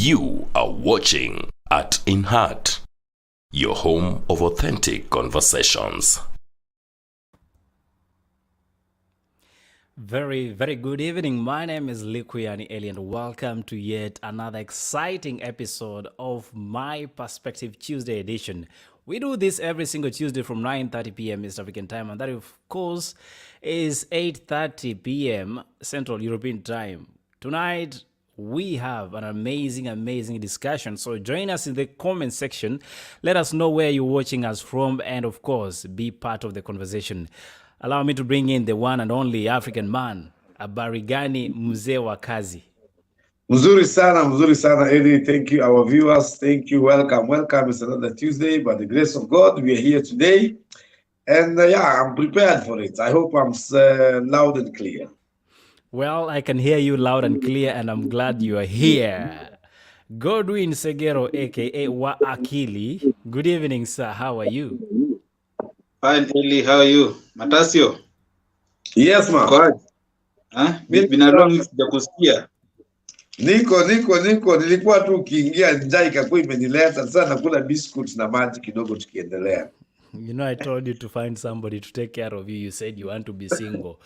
You are watching TheArtsinHeart, your home of authentic conversations. Very good evening. My name is Likuyani Eli and welcome to yet another exciting episode of My Perspective Tuesday edition. We do this every single Tuesday from 9:30 p.m. East African time, and that of course is 8:30 p.m. Central European time. Tonight we have an amazing discussion. So join us in the comment section. Let us know where you're watching us from, and of course, be part of the conversation. Allow me to bring in the one and only African man, Abarigani Mzee wa Kazi. Mzuri sana, Eddie. Thank you, our viewers. Thank you. Welcome. It's another Tuesday. By the grace of God, we are here today. And I'm prepared for it. I hope I'm loud and clear. Well, I can hear you loud and clear, and I'm glad you are here. Godwin Segero, a.k.a. Wa Akili. Good evening, sir. How are you? Fine, Eli. How are you? Matasyo? Yes, ma'am. Been a long sijakusikia. Niko. Nilikuwa tu ukiingia njaa ikakuwa imenileta. Sasa nakula biscuits na maji kidogo tukiendelea. You know, I told you to find somebody to take care of you. You said you want to be single.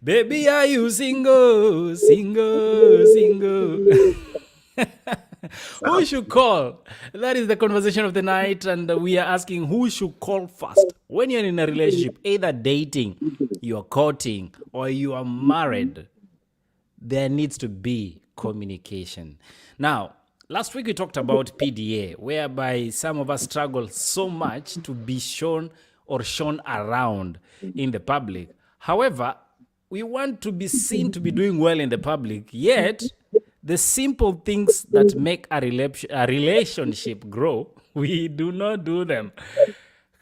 Baby, are you single? Who should call? That is the conversation of the night, and we are asking who should call first. When you're in a relationship, either dating, you're courting, or you are married, there needs to be communication. Now, last week we talked about PDA, whereby some of us struggle so much to be shown around in the public. However, we want to be seen to be doing well in the public, yet the simple things that make a relationship grow, we do not do them.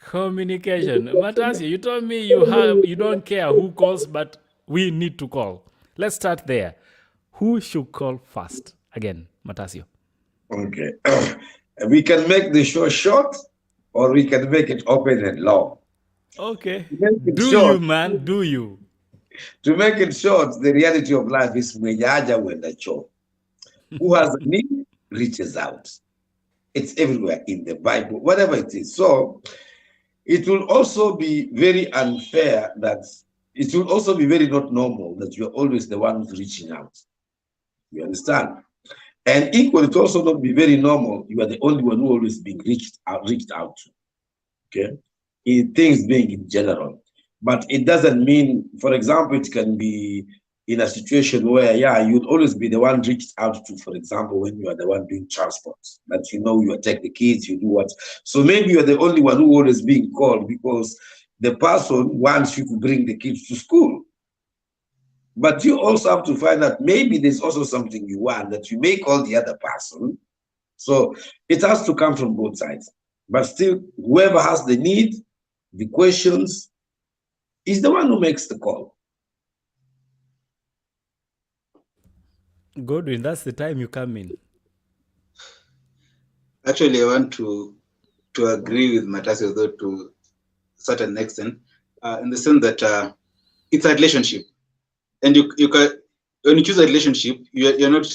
Communication. Matasyo, you told me you don't care who calls, but we need to call. Let's start there. Who should call first? Again, Matasyo. Okay. We can make the show short, or we can make it open and long. Okay. Do you? To make it short, the reality of life is mwenyaja wenda cho. Who has a need reaches out. It's everywhere in the Bible, whatever it is. So it will also be very unfair it will also be very not normal that you're always the one who's reaching out. You understand? And equally, it also not be very normal you are the only one who always being reached out to. Okay? Things being in general. But it doesn't mean, for example, it can be in a situation where, you'd always be the one reached out to, for example, when you are the one doing transport, that you take the kids, you do what. So maybe you're the only one who always being called because the person wants you to bring the kids to school. But you also have to find out maybe there's also something you want that you may call the other person. So it has to come from both sides. But still, whoever has the need, the questions, is the one who makes the call. Godwin, that's the time you come in. Actually, I want to agree with Matasyo, though, to a certain extent, in the sense that it's a relationship. And you can, when you choose a relationship, you're not,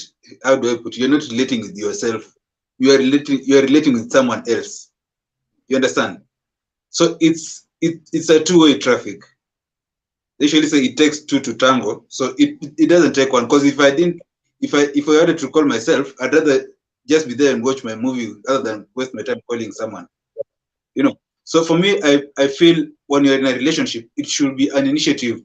how do I put it, you're not relating with yourself. You are relating with someone else. You understand? So it's a two-way traffic. They usually say it takes two to tango. So it doesn't take one. Because if I wanted to call myself, I'd rather just be there and watch my movie rather than waste my time calling someone. So for me, I feel when you're in a relationship, it should be an initiative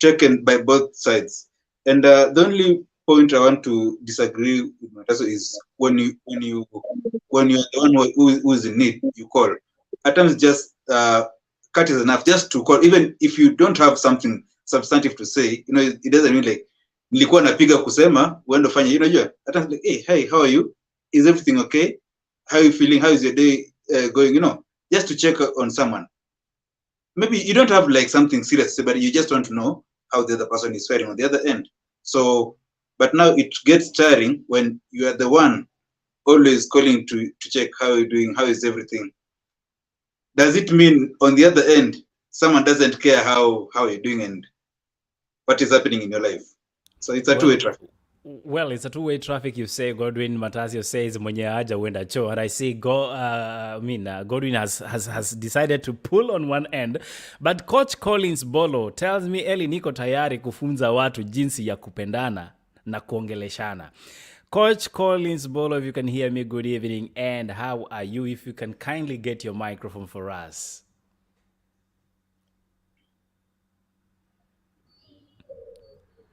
taken by both sides. And the only point I want to disagree with Matasyo is when you're the one who is in need, you call. At times, just cut is enough just to call, even if you don't have something substantive to say. It doesn't mean like nilikuwa napiga kusema uende fanya. At times like, hey, how are you? Is everything okay? How are you feeling? How is your day going? Just to check on someone. Maybe you don't have like something serious to say, but you just want to know how the other person is faring on the other end. So, but now it gets tiring when you are the one always calling to check how you're doing, how is everything. Does it mean on the other end, someone doesn't care how you're doing and what is happening in your life? So it's a two-way traffic. Well, it's a two-way traffic. You say Godwin. Matasyo says mwenye haja uenda cho, and I see Godwin has decided to pull on one end, but Coach Collins Bolo tells me Eli niko tayari kufunza watu jinsi ya kupendana na kuongeleshana. Coach Collins Bolo, if you can hear me, good evening, and how are you? If you can kindly get your microphone for us.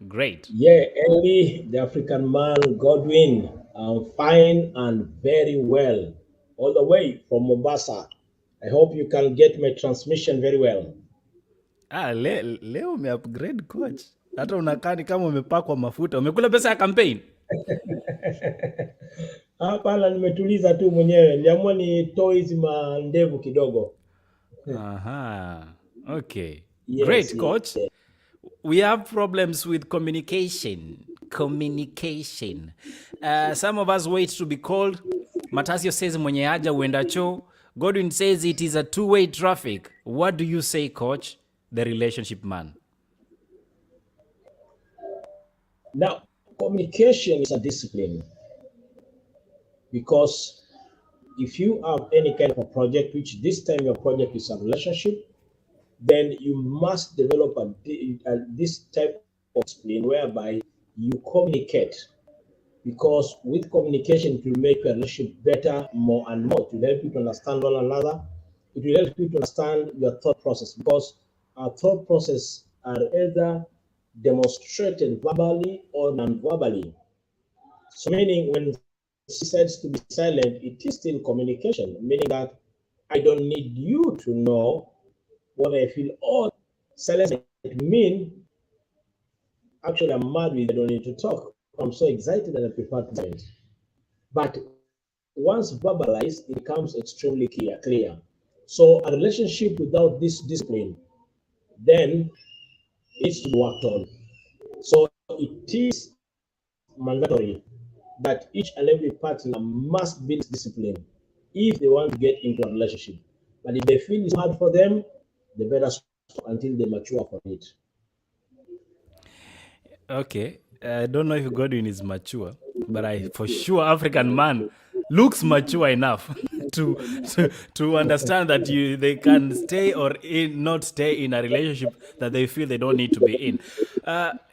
Great. Yeah, Eli, the African man, Godwin, I'm fine and very well, all the way from Mombasa. I hope you can get my transmission very well. Leo umeupgrade coach. Hata unakaa ni kama umepakwa mafuta. Umekula pesa ya campaign? Hapana, nimetuliza tu mwenyewe. Niliamua nitoe hizi mandevu kidogo. Aha. Okay. Yes, Great, coach. yes. We have problems with communication. Some of us wait to be called. Matasyo says mwenye haja uenda cho. Godwin says it is a two-way traffic. What do you say, coach, the relationship man? Now, communication is a discipline, because if you have any kind of a project, which this time your project is a relationship, then you must develop this type of discipline whereby you communicate, because with communication it will make your relationship better more and more. It will help you to understand one another. It will help you to understand your thought process, because our thought process are either demonstrated verbally or non-verbally. So meaning when she says to be silent, it is still communication, meaning that I don't need you to know what I feel. Or silence mean actually I'm mad with you, I don't need to talk. I'm so excited and I prefer to silence. But once verbalized, it becomes extremely clear. So a relationship without this discipline then needs to be worked on. So it is mandatory that each and every partner must be disciplined if they want to get into a relationship. But if they feel it's hard for them, they better stop until they mature for it. Okay. I don't know if Godwin is mature, but I for sure African man looks mature enough to understand that they can stay or not stay in a relationship that they feel they don't need to be in.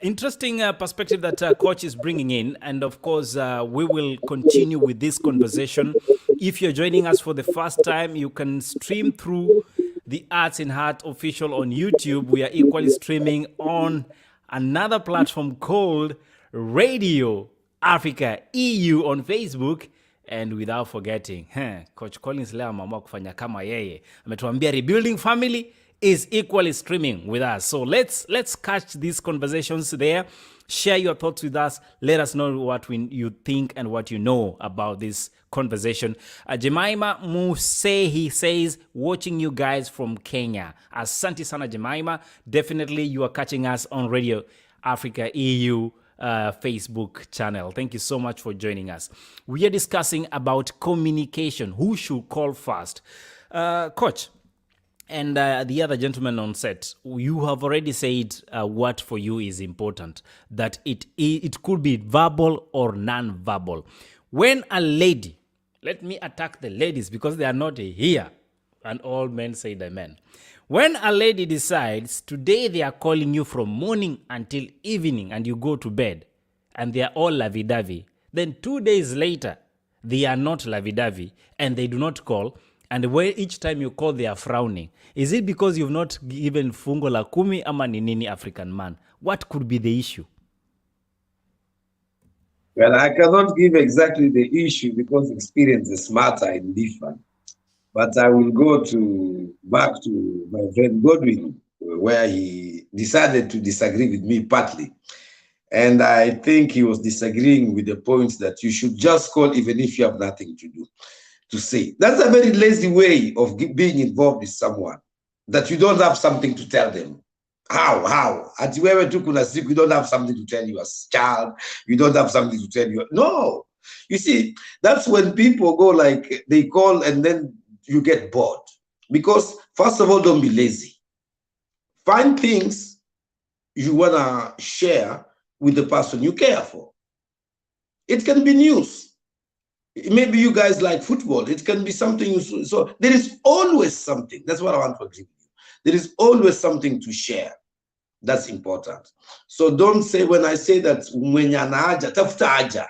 Interesting perspective that coach is bringing in, and of course we will continue with this conversation. If you're joining us for the first time, you can stream through the Arts in Heart official on YouTube. We are equally streaming on another platform called Radio Africa EU on Facebook. And without forgetting, Coach Collins leo ameamua kufanya kama yeye. Ametuambia Rebuilding Family is equally streaming with us. So let's catch these conversations there. Share your thoughts with us. Let us know what you think and what you know about this conversation. Jemima Musehi says, watching you guys from Kenya. Asante sana Jemima. Definitely you are catching us on Radio Africa EU Facebook channel. Thank you so much for joining us. We are discussing about communication. Who should call first? Coach, and the other gentleman on set, you have already said what for you is important, that it could be verbal or non-verbal. When a lady, let me attack the ladies because they are not here, and all men say amen. When a lady decides today they are calling you from morning until evening and you go to bed and they are all lovey-dovey, then 2 days later they are not lovey-dovey and they do not call, and when each time you call they are frowning. Is it because you've not given fungo la kumi ama ni nini, African man? What could be the issue? Well, I cannot give exactly the issue because experience is smarter and different. But I will go back to my friend Godwin, where he decided to disagree with me partly. And I think he was disagreeing with the points that you should just call even if you have nothing to say. That's a very lazy way of being involved with someone, that you don't have something to tell them. How? Ati wewe tu kuna siku you don't have something to tell your child, you don't have something to tell you. No. You see, that's when people go like, they call and then you get bored. Because first of all, don't be lazy. Find things you want to share with the person you care for. It can be news. Maybe you guys like football. It can be something. So there is always something. That's what I want to agree with you. There is always something to share. That's important. So don't say, when I say that mwenye ana haja tafuta haja.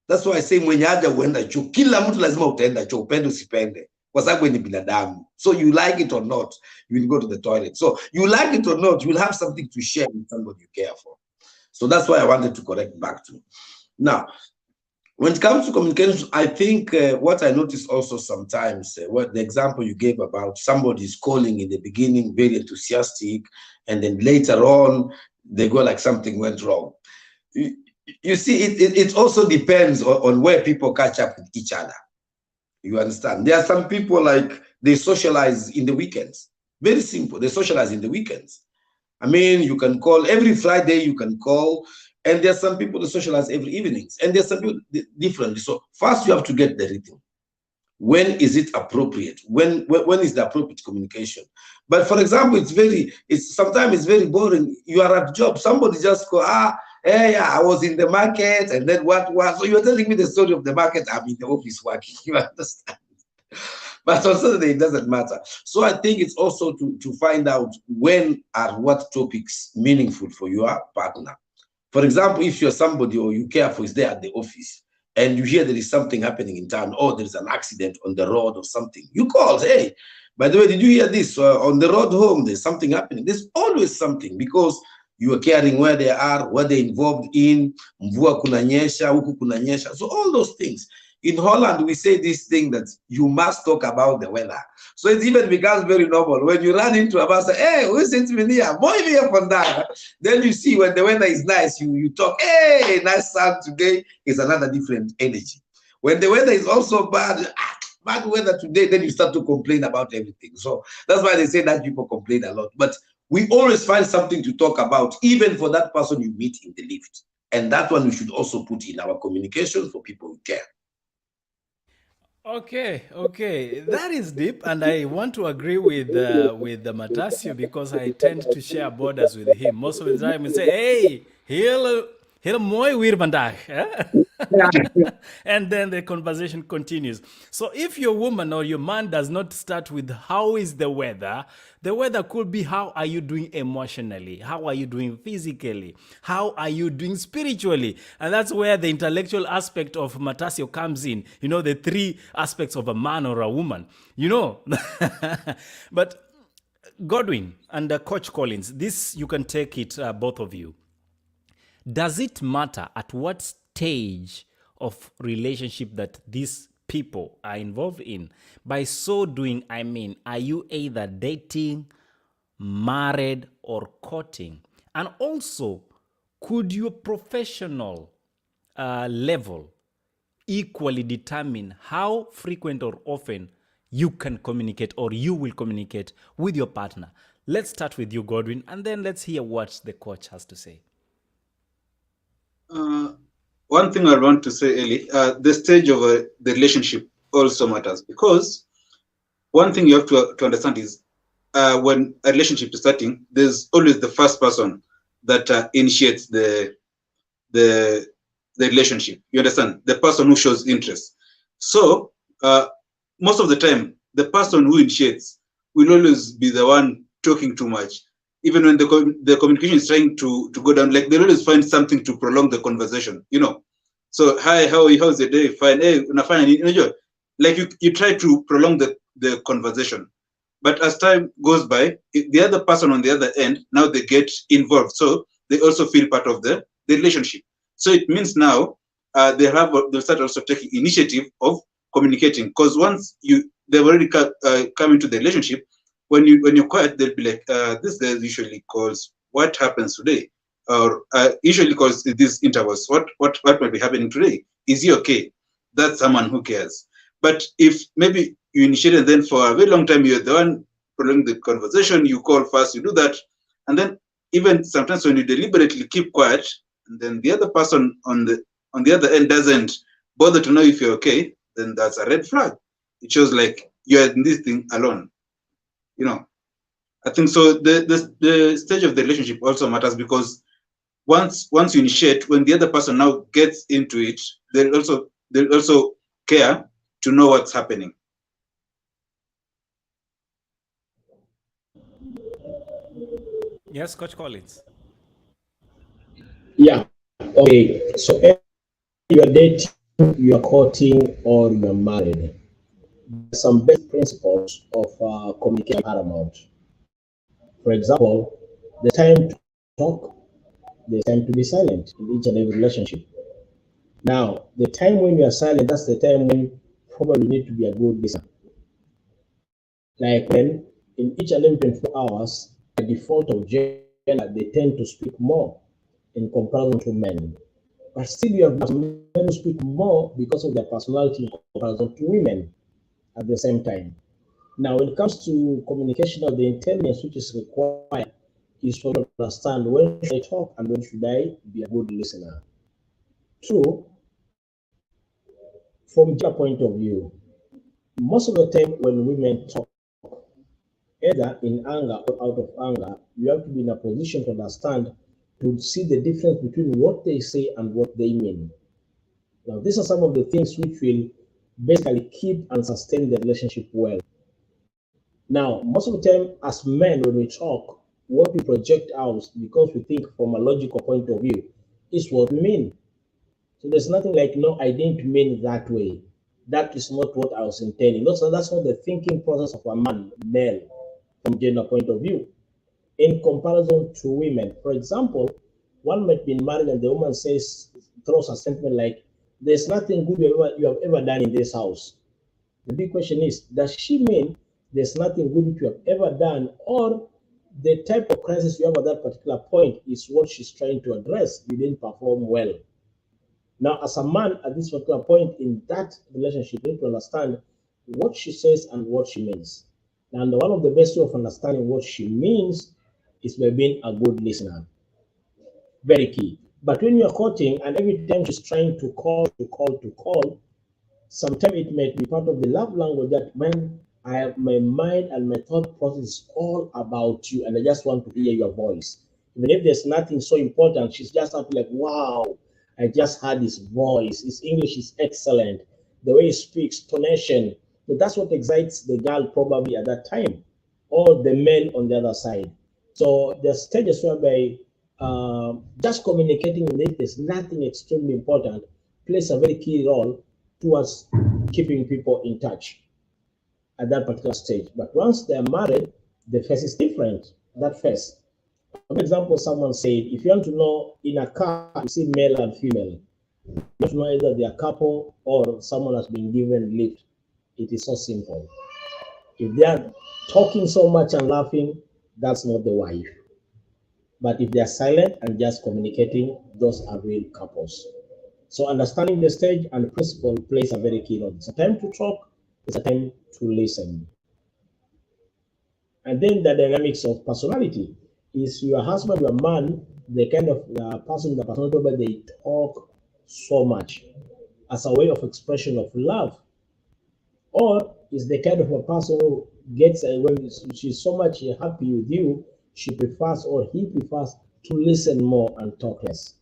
That's why I say mwenye haja huenda choo. Kila mtu lazima utaenda choo, upende usipende, kwa sababu ni binadamu. So you like it or not, you will go to the toilet. So you like it or not, you will have something to share with somebody you care for. So that's why I wanted to correct back to. Now, when it comes to communication, I think what I notice also sometimes, what the example you gave about somebody is calling in the beginning very enthusiastic, and then later on they go like something went wrong. You see, it also depends on where people catch up with each other. You understand? There are some people like they socialize in the weekends. Very simple. They socialize in the weekends. I mean, you can call every Friday, you can call. And there's some people that socialize every evenings, and there's some people differently. So first you have to get the rhythm. When is it appropriate? When is the appropriate communication? But for example, sometimes it's very boring. You are at job, somebody just go, hey, I was in the market, and then what? So you're telling me the story of the market. I'm in the office working. You understand? But on Saturday, it doesn't matter. So I think it's also to find out when are what topics meaningful for your partner. For example, if you're somebody or you care for is there at the office and you hear there is something happening in town, or there's an accident on the road or something, you call, hey, by the way, did you hear this? On the road home, there's something happening. There's always something, because you are caring where they are, what they're involved in, mvua kunanyesha, huku kunanyesha. So all those things. In Holland, we say this thing that you must talk about the weather. So it even becomes very normal. When you run into a bus, hey, who sits me here? Boy, here for that. Then you see when the weather is nice, you talk, hey, nice sun today, is another different energy. When the weather is also bad, bad weather today, then you start to complain about everything. So that's why they say that people complain a lot. But we always find something to talk about, even for that person you meet in the lift. And that one we should also put in our communication for people who care. Okay, that is deep, and I want to agree with the Matasyo, because I tend to share borders with him. Most of the time, we say, "Hey, heel mooi weer vandaag," and then the conversation continues. So if your woman or your man does not start with "How is the weather?" the weather could be how are you doing emotionally, how are you doing physically, how are you doing spiritually, and that's where the intellectual aspect of Matasyo comes in. You know, the three aspects of a man or a woman. You know, but Godwin and Coach Collins, this you can take it, both of you. Does it matter at what stage of relationship that these people are involved in? By so doing, I mean, are you either dating, married, or courting? And also, could your professional level equally determine how frequent or often you can communicate, or you will communicate with your partner? Let's start with you, Godwin, and then let's hear what the coach has to say. One thing I want to say, Eli, the stage of the relationship also matters, because one thing you have to understand is when a relationship is starting, there's always the first person that initiates the relationship. You understand? The person who shows interest. So most of the time, the person who initiates will always be the one talking too much. Even when the communication is trying to go down, like they'll always find something to prolong the conversation, you know. So, hi, how's the day? Fine. Hey, fine. You know, like you try to prolong the conversation. But as time goes by, the other person on the other end, now they get involved. So they also feel part of the relationship. So it means now they'll start also taking initiative of communicating. Because once they've already come into the relationship, when you're quiet, they'll be like, this guy usually calls, what happens today? Or usually calls these intervals, what might be happening today? Is he okay? That's someone who cares. But if maybe you initiate and then for a very long time, you're the one prolonging the conversation, you call first, you do that. And then even sometimes when you deliberately keep quiet, and then the other person on the other end doesn't bother to know if you're okay, then that's a red flag. It shows like you're in this thing alone. You know, I think so. The stage of the relationship also matters, because once you initiate, when the other person now gets into it, they'll also care to know what's happening. Yes, Coach Collins. Yeah. Okay. So you're dating, you're courting, or you're married. There's some basic principles of communication paramount. For example, the time to talk, the time to be silent in each and every relationship. Now, the time when you are silent, that's the time when probably you need to be a good listener. Like when in each and every 24 hours, by default of gender, they tend to speak more in comparison to men. But still, you have men who speak more because of their personality in comparison to women at the same time. Now, when it comes to communication, of the intelligence which is required is for you to understand when should I talk and when should I be a good listener. True, from gender point of view, most of the time when women talk, either in anger or out of anger, you have to be in a position to understand, to see the difference between what they say and what they mean. Now, these are some of the things which will basically keep and sustain the relationship well. Now, most of the time, as men, when we talk, what we project out, because we think from a logical point of view, is what we mean. So there's nothing like, no, I didn't mean that way. That is not what I was intending. No, so that's not the thinking process of a man, male, from gender point of view. In comparison to women, for example, one might be married and the woman throws a sentiment like, "There's nothing good you have ever done in this house." The big question is, does she mean there's nothing good you have ever done, or the type of crisis you have at that particular point is what she's trying to address? You didn't perform well. Now, as a man at this particular point in that relationship, you need to understand what she says and what she means. And one of the best way of understanding what she means is by being a good listener. Very key. But when you're courting and every time she's trying to call, sometimes it may be part of the love language that when I have my mind and my thought process is all about you and I just want to hear your voice. Even if there's nothing so important, she's just happy like, wow, I just heard his voice. His English is excellent. The way he speaks, tonation. So that's what excites the girl probably at that time, or the male on the other side. So there's stages whereby just communicating with it, there's nothing extremely important, plays a very key role towards keeping people in touch at that particular stage. But once they're married, the face is different. That face. For example, someone said, if you want to know in a car, you see male and female. You want to know either they're a couple or someone has been given lift. It is so simple. If they are talking so much and laughing, that's not the wife. But if they are silent and just communicating, those are real couples. So understanding the stage and principle plays a very key role. It's a time to talk, it's a time to listen. And then the dynamics of personality is your husband, your man, the kind of person, the personality where they talk so much as a way of expression of love, or is the kind of a person who gets when she's so much happy with you, she prefers or he prefers to listen more and talk less.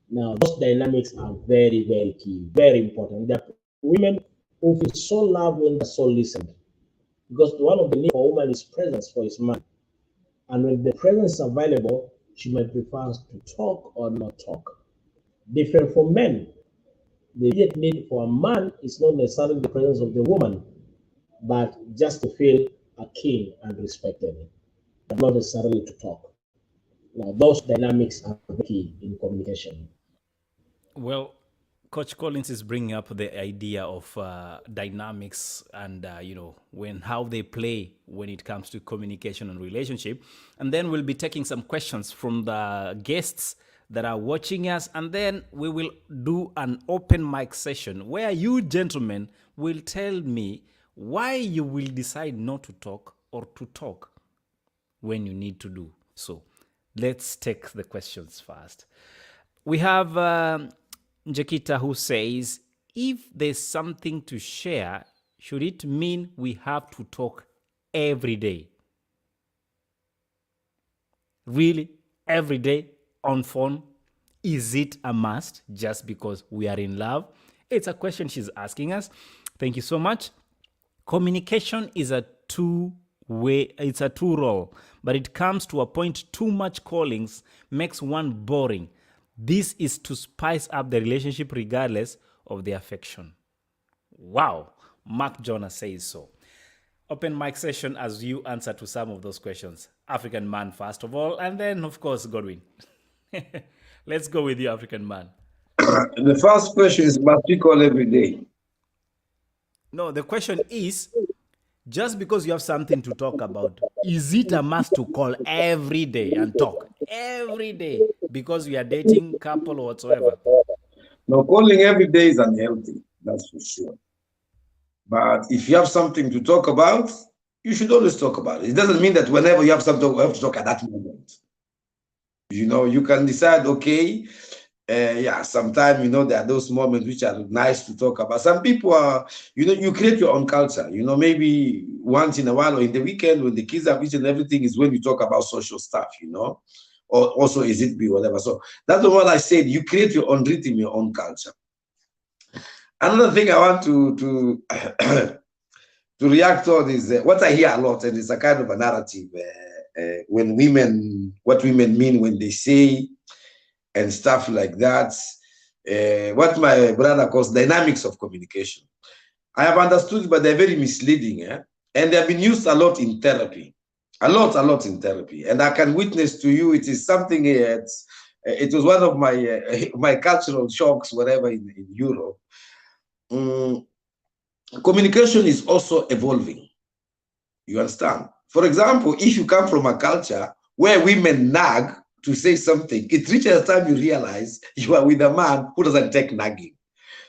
Now, those dynamics are very, very key, very important. There are women who feel so loved when they're so listened, because one of the needs for a woman is presence for his man. And when the presence is available, she might prefer to talk or not talk. Different from men. The immediate need for a man is not necessarily the presence of the woman, but just to feel a king and respected, but not necessarily to talk. Now, those dynamics are key in communication. Well, Coach Collins is bringing up the idea of dynamics and when how they play when it comes to communication and relationship, and then we'll be taking some questions from the guests that are watching us, and then we will do an open mic session where you gentlemen will tell me why you will decide not to talk or to talk when you need to do so. Let's take the questions first. We have Njakita who says, if there's something to share, should it mean we have to talk every day? Really? Every day? on phone? Is it a must just because we are in love? It's a question she's asking us. Thank you so much. Communication is a two-way, it's a two-role, but it comes to a point too much callings makes one boring. This is to spice up the relationship regardless of the affection. Wow, Mark Jonas says so. Open mic session as you answer to some of those questions. African man, first of all, and then, of course, Godwin. Let's go with you, African man. The first question is, must we call every day? No, the question is, just because you have something to talk about, is it a must to call every day and talk every day because we are dating, couple, or whatsoever? No, calling every day is unhealthy, that's for sure. But if you have something to talk about, you should always talk about it. It doesn't mean that whenever you have something, you have to talk at that moment. You know, you can decide, okay, yeah, sometimes, you know, there are those moments which are nice to talk about. Some people are, you know, you create your own culture. You know, maybe once in a while or in the weekend when the kids have eaten everything is when you talk about social stuff, you know, or also is it be whatever. So that's what I said. You create your own rhythm, your own culture. Another thing I want to to react on is what I hear a lot, and it's a kind of a narrative when women, what women mean when they say and stuff like that. What my brother calls dynamics of communication. I have understood, but they're very misleading, and they've been used a lot in therapy, a lot in therapy. And I can witness to you, it is something. It was one of my my cultural shocks, whatever, in Europe. Communication is also evolving. You understand? For example, if you come from a culture where women nag to say something, it reaches a time you realize you are with a man who doesn't take nagging.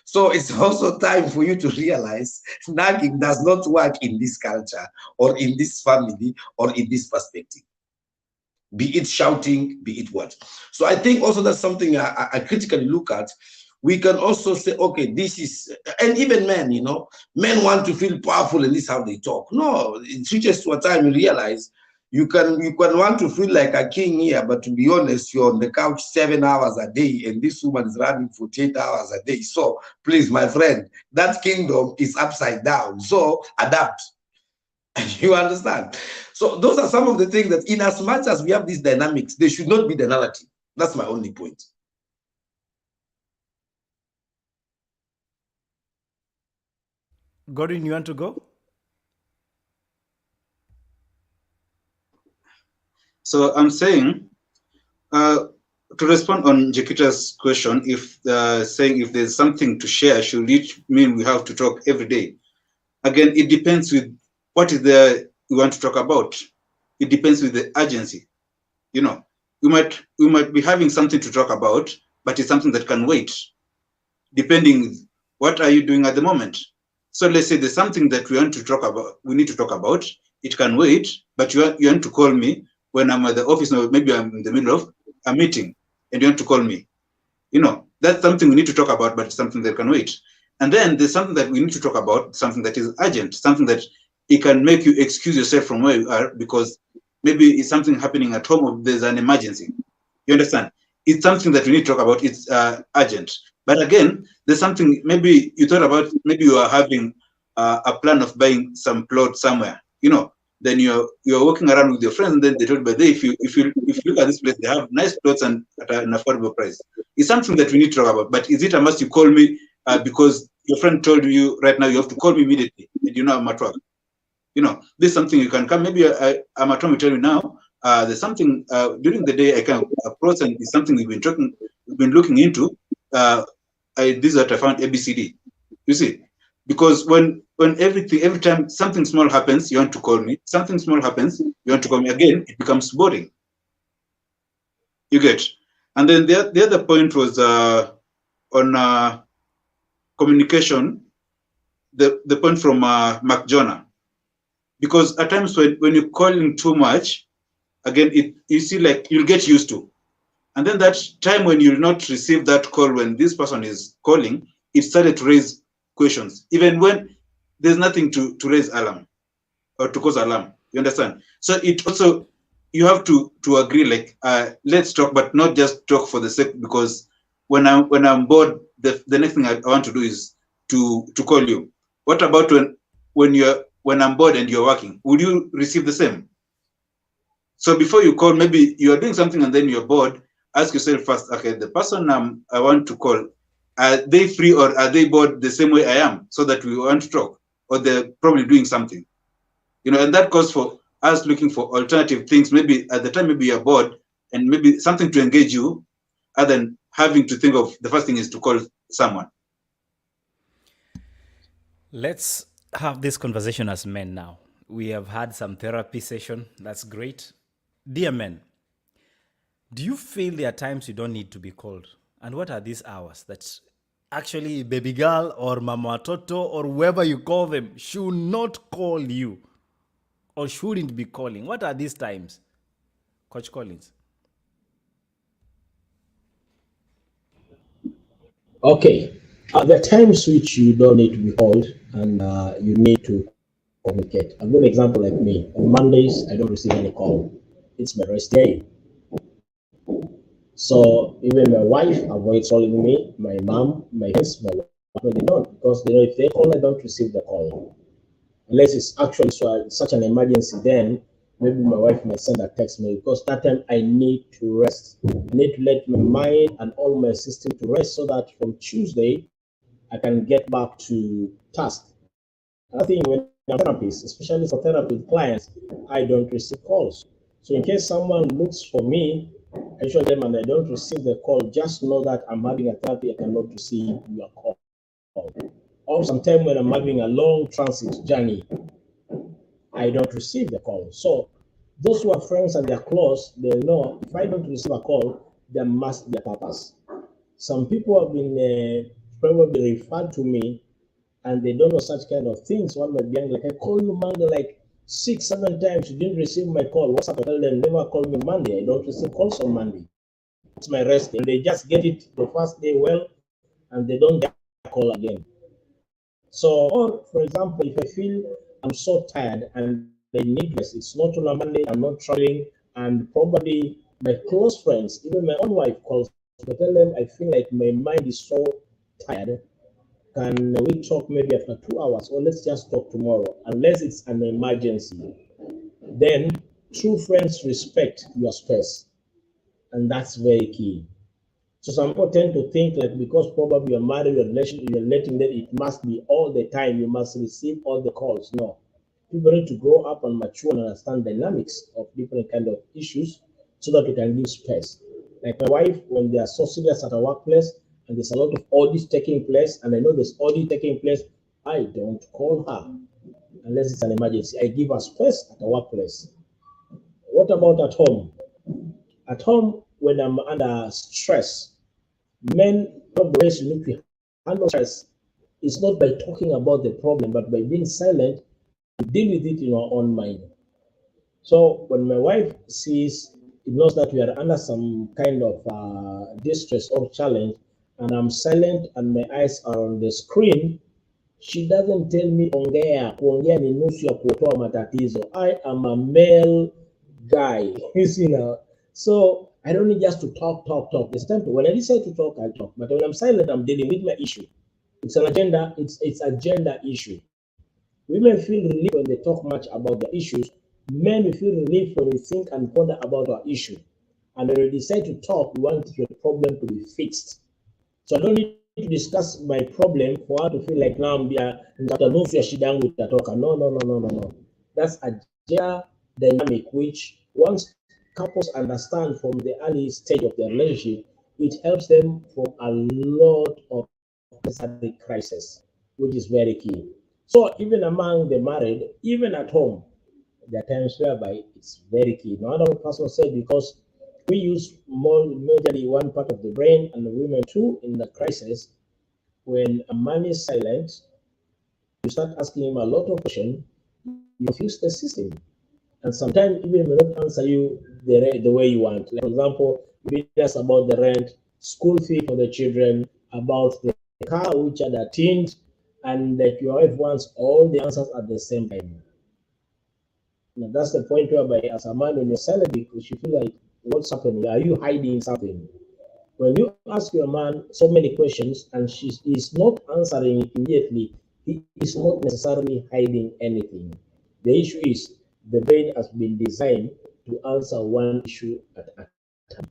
So it's also time for you to realize nagging does not work in this culture or in this family or in this perspective. Be it shouting, be it what. So I think also that's something I critically look at. We can also say, okay, this is, and even men, you know, men want to feel powerful and this is how they talk. No, it reaches to a time you realize you can want to feel like a king here, but to be honest, you're on the couch 7 hours a day and this woman is running 48 hours a day. So please, my friend, that kingdom is upside down. So adapt. You understand? So those are some of the things that in as much as we have these dynamics, they should not be the narrative. That's my only point. Godwin, you want to go? So I'm saying, to respond on Jakita's question, if saying if there's something to share, should it mean we have to talk every day? Again, it depends with what is the we want to talk about. It depends with the urgency. You know, we might be having something to talk about, but it's something that can wait, depending what are you doing at the moment. So let's say there's something that we want to talk about, we need to talk about, it can wait, but you want to call me when I'm at the office, or maybe I'm in the middle of a meeting and you want to call me. You know, that's something we need to talk about, but it's something that can wait. And then there's something that we need to talk about, something that is urgent, something that it can make you excuse yourself from where you are because maybe it's something happening at home or there's an emergency. You understand? It's something that we need to talk about. It's urgent. But again, there's something maybe you thought about, maybe you are having a plan of buying some plot somewhere, you know, then you're walking around with your friends and then they told you, but if you look at this place, they have nice plots and at an affordable price. It's something that we need to talk about. But is it a must you call me because your friend told you right now you have to call me immediately and you know I'm at work? You know, there's something you can come. Maybe I'm at home, you tell me now, there's something during the day I can approach and it's something we've been looking into. This is what I found ABCD. You see, because when every time something small happens, you want to call me. Something small happens, you want to call me again. It becomes boring. You get. And then the other point was on communication. The point from Mark Jonah, because at times when you're calling too much, again, you see like you'll get used to. And then that time when you'll not receive that call when this person is calling, it started to raise questions, even when there's nothing to raise alarm or to cause alarm. You understand? So it also you have to agree, like, let's talk, but not just talk for the sake, because when I'm bored, the next thing I want to do is to call you. What about when I'm bored and you're working? Would you receive the same? So before you call, maybe you are doing something and then you're bored. Ask yourself first, okay, the person I want to call, are they free or are they bored the same way I am, so that we want to talk, or they're probably doing something, and that calls for us looking for alternative things. Maybe at the time, maybe you're bored, and maybe something to engage you, other than having to think of the first thing is to call someone. Let's have this conversation as men now. We have had some therapy session. That's great. Dear men, do you feel there are times you don't need to be called? And what are these hours that actually baby girl or mama toto or whoever you call them should not call you or shouldn't be calling? What are these times? Coach Collins. Okay. There are times which you don't need to be called and you need to communicate. A good example, like me, on Mondays, I don't receive any call. It's my rest day. So even my wife avoids calling me, my mom, my friends, my wife, they don't, because they know if they call, I don't receive the call. Unless it's actually such an emergency, then maybe my wife might send a text me, because that time I need to rest. I need to let my mind and all my system to rest, so that from Tuesday I can get back to task. Another thing, when I'm a therapist, especially for therapy with clients, I don't receive calls. So in case someone looks for me, I show them and I don't receive the call, just know that I'm having a therapy, I cannot receive your call. Or sometimes when I'm having a long transit journey, I don't receive the call. So those who are friends and they're close, they know if I don't receive a call, there must be a purpose. Some people have been probably referred to me and they don't know such kind of things. One might be like, I call you Monday like 6, 7 times, you didn't receive my call. What's up? I tell them, never call me Monday. I don't receive calls on Monday. It's my rest. And they just get it the first day well, and they don't get a call again. So, or for example, if I feel I'm so tired and I need rest, it's not on a Monday, I'm not traveling, and probably my close friends, even my own wife calls, I tell them I feel like my mind is so tired. Can we talk maybe after 2 hours, or let's just talk tomorrow, unless it's an emergency? Then true friends respect your space, and that's very key. So some people tend to think like, because probably you're married, you're letting them, it must be all the time, you must receive all the calls. No. People need to grow up and mature and understand dynamics of different kind of issues, so that we can give space. Like my wife, when they are so serious at a workplace and there's a lot of audits taking place, and I know there's audit taking place, I don't call her unless it's an emergency. I give her space at the workplace. What about at home? At home, when I'm under stress, men, one of the ways you need to handle stress is not by talking about the problem, but by being silent to deal with it in your own mind. So when my wife sees, it knows that we are under some kind of distress or challenge, and I'm silent and my eyes are on the screen, she doesn't tell me ongea. Kuongea ni nusu ya kuotoa matatizo. I am a male guy, you see now. So I don't need just to talk. It's time to, when I decide to talk, I talk. But when I'm silent, I'm dealing with my issue. It's an agenda. It's a gender issue. Women feel relief when they talk much about their issues. Men, we feel relief when we think and ponder about our issue. And when we decide to talk, we want your problem to be fixed. So I don't need to discuss my problem for her to feel like now I'm nusu ya shida yangu itatoka. No. That's a gender dynamic which, once couples understand from the early stage of their relationship, it helps them from a lot of necessary crisis, which is very key. So even among the married, even at home, there are times whereby it's very key. Now, another person said, because we use more majorly one part of the brain, and the women too, in the crisis, when a man is silent, you start asking him a lot of questions, you confuse the system. And sometimes even may not answer you the way you want. Like, for example, we ask about the rent, school fee for the children, about the car which are the tint, and that your wife wants all the answers at the same time. Now, that's the point whereby, as a man, when you're silent, because you feel like, what's happening? Are you hiding something? When you ask your man so many questions and is not answering immediately, he is not necessarily hiding anything. The issue is the brain has been designed to answer one issue at a time.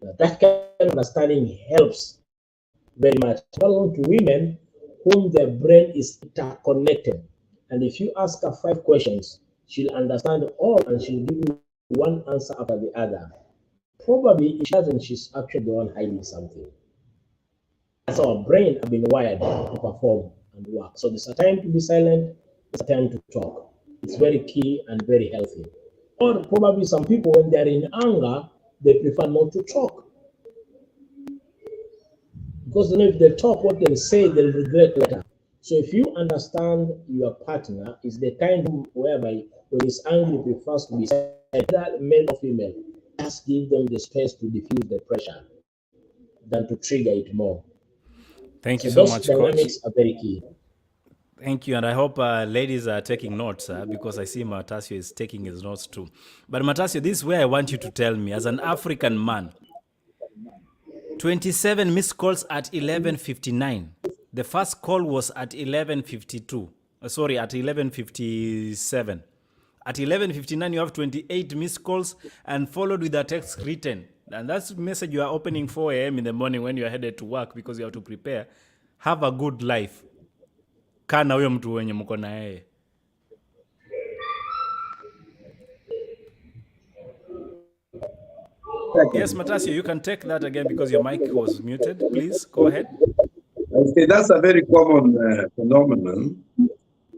Now, that kind of understanding helps very much. Well, to women whom their brain is interconnected. And if you ask her 5 questions, she'll understand all and she'll give you one answer after the other. Probably if she doesn't, she's actually the one hiding something. That's our brain have been wired to perform and work. So there's a time to be silent, there's a time to talk. It's very key and very healthy. Or probably some people, when they're in anger, they prefer not to talk. Because they know if they talk what they say, they'll regret later. So if you understand your partner is the kind whereby when he's angry, he prefers to be silent, either male or female, just give them the space to diffuse the pressure than to trigger it more. Thank you So so those much, Coach. dynamics are very key. Thank you, and I hope ladies are taking notes because I see Matasyo is taking his notes too. But Matasyo, this is where I want you to tell me, as an African man, 27 missed calls at 11:59. The first call was at 11:52. Sorry, at 11:57. At 11:59, you have 28 missed calls and followed with a text written. And that's the message you are opening 4 a.m. in the morning when you are headed to work because you have to prepare. Have a good life. Kana huyo mtu wenye mko na yeye. Yes, Matasyo, you can take that again because your mic was muted. Please, go ahead. I say that's a very common phenomenon, and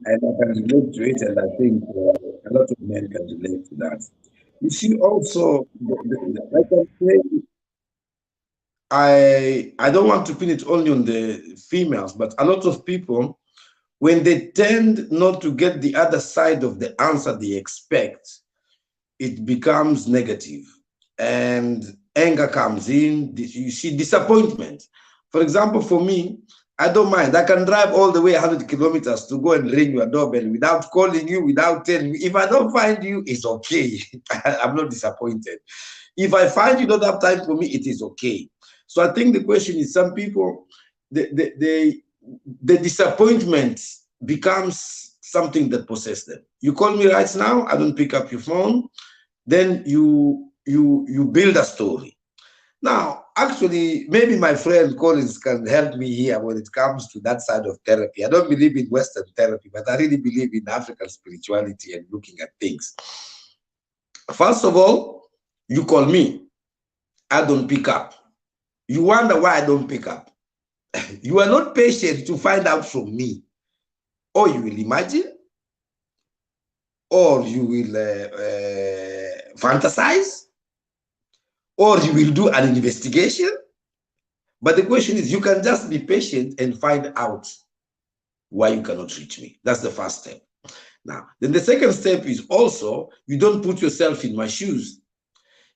I can relate to it, and I think a lot of men can relate to that. You see, also, I can say, I don't want to pin it only on the females, but a lot of people, when they tend not to get the other side of the answer they expect, it becomes negative. And anger comes in, you see disappointment. For example, for me, I don't mind. I can drive all the way 100 kilometers to go and ring your doorbell without calling you, without telling you. If I don't find you, it's okay. I'm not disappointed. If I find you don't have time for me, it is okay. So I think the question is, some people, the disappointment becomes something that possesses them. You call me right now, I don't pick up your phone, then you build a story. Now, actually, maybe my friend Collins can help me here when it comes to that side of therapy. I don't believe in Western therapy, but I really believe in African spirituality and looking at things. First of all, you call me, I don't pick up. You wonder why I don't pick up. You are not patient to find out from me. Or you will imagine, or you will fantasize, or you will do an investigation. But the question is, you can just be patient and find out why you cannot reach me. That's the first step. Now, then the second step is also, you don't put yourself in my shoes.